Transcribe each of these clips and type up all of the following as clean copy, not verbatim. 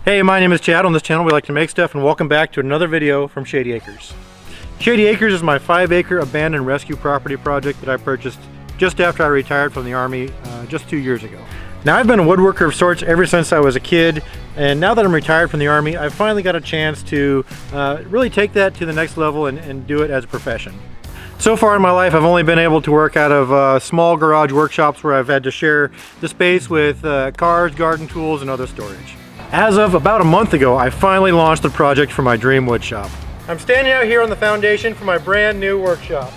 Hey, my name is Chad. On this channel we like to make stuff, and welcome back to another video from Shady Acres. Shady Acres is my 5-acre abandoned rescue property project that I purchased just after I retired from the Army just 2 years ago. Now, I've been a woodworker of sorts ever since I was a kid, and now that I'm retired from the Army, I've finally got a chance to really take that to the next level and do it as a profession. So far in my life, I've only been able to work out of small garage workshops where I've had to share the space with cars, garden tools, and other storage. As of about a month ago, I finally launched the project for my dream woodshop. I'm standing out here on the foundation for my brand new workshop.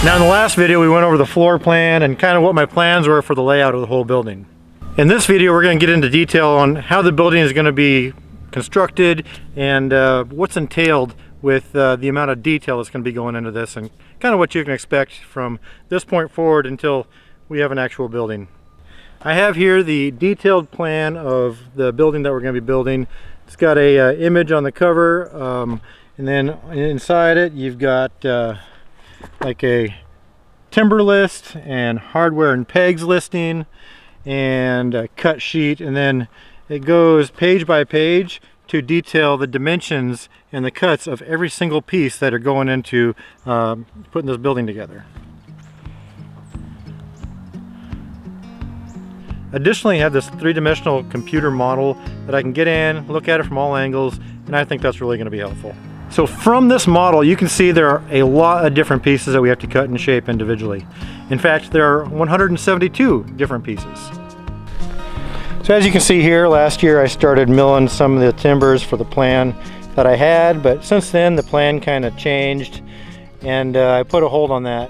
Now, in the last video, we went over the floor plan and kind of what my plans were for the layout of the whole building. In this video, we're going to get into detail on how the building is going to be constructed and what's entailed with the amount of detail that's going to be going into this, and kind of what you can expect from this point forward until we have an actual building. I have here the detailed plan of the building that we're going to be building. It's got a image on the cover, and then inside it you've got like a timber list and hardware and pegs listing and a cut sheet, and then it goes page by page to detail the dimensions and the cuts of every single piece that are going into putting this building together. Additionally, I have this three-dimensional computer model that I can get in, look at it from all angles, and I think that's really going to be helpful. So from this model, you can see there are a lot of different pieces that we have to cut and shape individually. In fact, there are 172 different pieces. So as you can see here, last year I started milling some of the timbers for the plan that I had, but since then the plan kind of changed and I put a hold on that.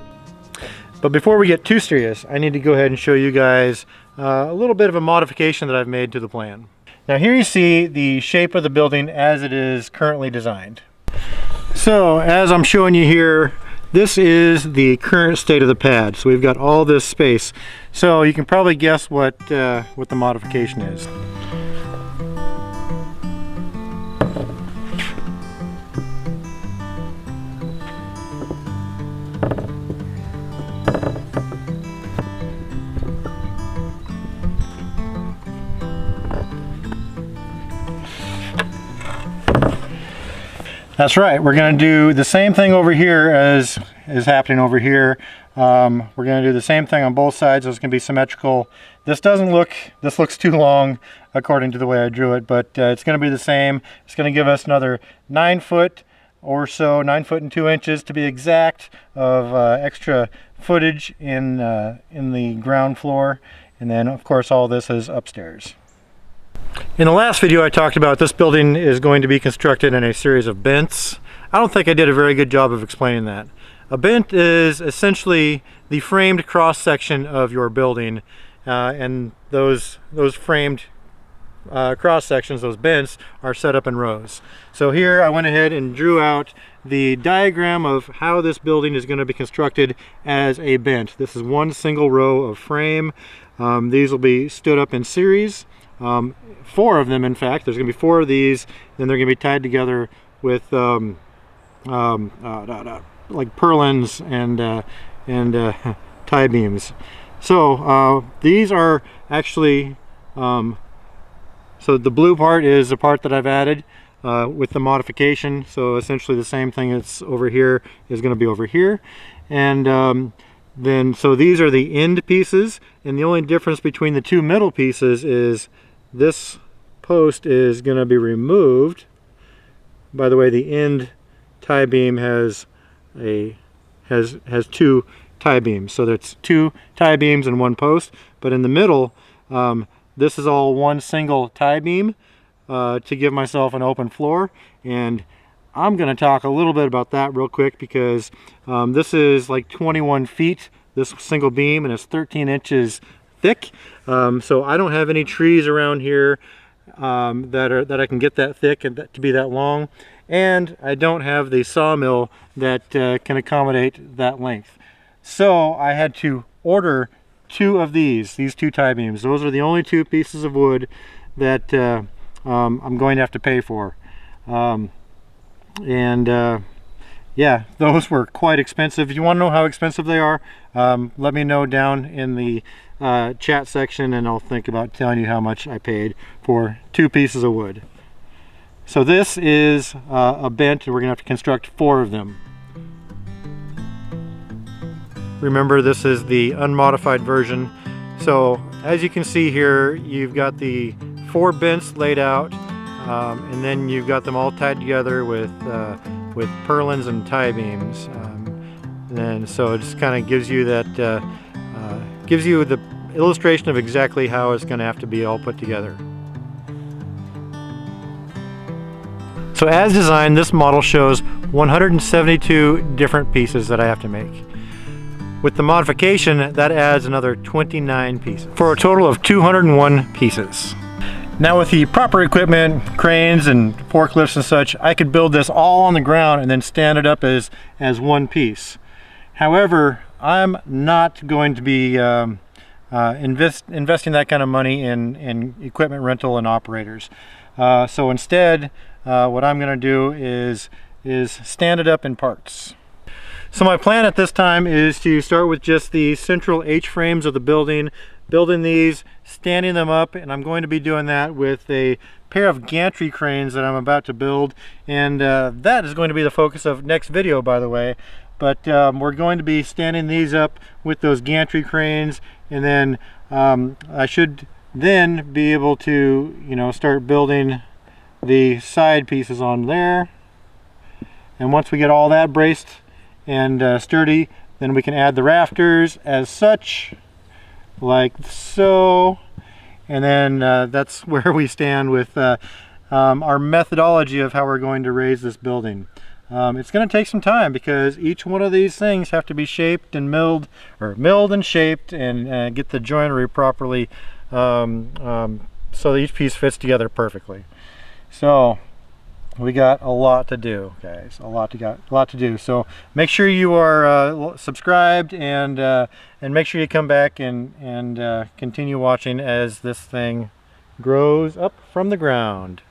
But before we get too serious, I need to go ahead and show you guys a little bit of a modification that I've made to the plan. Now, here you see the shape of the building as it is currently designed. So as I'm showing you here, this is the current state of the pad. So we've got all this space. So you can probably guess what the modification is. That's right, we're going to do the same thing over here as is happening over here. We're going to do the same thing on both sides, so it's going to be symmetrical. This looks too long according to the way I drew it, but it's going to be the same. It's going to give us another 9 foot or so, 9 foot and 2 inches to be exact, of extra footage in the ground floor. And then of course all this is upstairs. In the last video I talked about this building is going to be constructed in a series of bents. I don't think I did a very good job of explaining that. A bent is essentially the framed cross section of your building, and those framed cross sections, those bents, are set up in rows. So here I went ahead and drew out the diagram of how this building is going to be constructed as a bent. This is one single row of frame. These will be stood up in series. 4 of them, in fact. There's going to be 4 of these, then they're going to be tied together with like purlins and tie beams. So these are actually so the blue part is the part that I've added with the modification. So essentially the same thing that's over here is going to be over here, and then so these are the end pieces, and the only difference between the 2 middle pieces is this post is going to be removed. By the way, the end tie beam has 2 tie beams, so that's 2 tie beams and 1 post. But in the middle, this is all one single tie beam to give myself an open floor. And I'm going to talk a little bit about that real quick, because this is like 21 feet, this single beam, and it's 13 inches thick. So I don't have any trees around here that I can get that thick and to be that long, and I don't have the sawmill that can accommodate that length. So I had to order 2 of these 2 tie beams. Those are the only 2 pieces of wood that I'm going to have to pay for. Yeah, those were quite expensive. If you want to know how expensive they are, let me know down in the chat section, and I'll think about telling you how much I paid for 2 pieces of wood. So this is a bent, and we're gonna have to construct 4 of them. Remember, this is the unmodified version. So as you can see here, you've got the 4 bents laid out, and then you've got them all tied together with purlins and tie beams. And so it just kind of gives you that, gives you the illustration of exactly how it's going to have to be all put together. So as designed, this model shows 172 different pieces that I have to make. With the modification, that adds another 29 pieces, for a total of 201 pieces. Now with the proper equipment, cranes and forklifts and such, I could build this all on the ground and then stand it up as one piece. However, I'm not going to be investing that kind of money in equipment rental and operators. So instead, what I'm going to do is stand it up in parts. So my plan at this time is to start with just the central H-frames of the building, building these, standing them up, and I'm going to be doing that with a pair of gantry cranes that I'm about to build, and that is going to be the focus of next video, by the way. But we're going to be standing these up with those gantry cranes, and then I should then be able to, you know, start building the side pieces on there. And once we get all that braced and sturdy, then we can add the rafters as such, like so. And then that's where we stand with our methodology of how we're going to raise this building. It's going to take some time because each one of these things have to be shaped and milled and shaped, and get the joinery properly, so that each piece fits together perfectly. So we got a lot to do, guys. A lot to do. So make sure you are subscribed, and make sure you come back and continue watching as this thing grows up from the ground.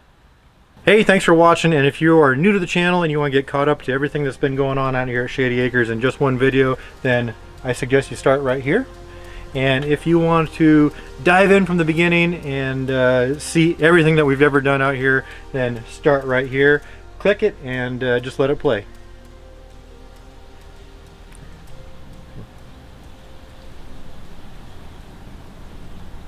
Hey, thanks for watching, and if you are new to the channel and you want to get caught up to everything that's been going on out here at Shady Acres in just one video, then I suggest you start right here. And if you want to dive in from the beginning and see everything that we've ever done out here, then start right here, click it, and just let it play.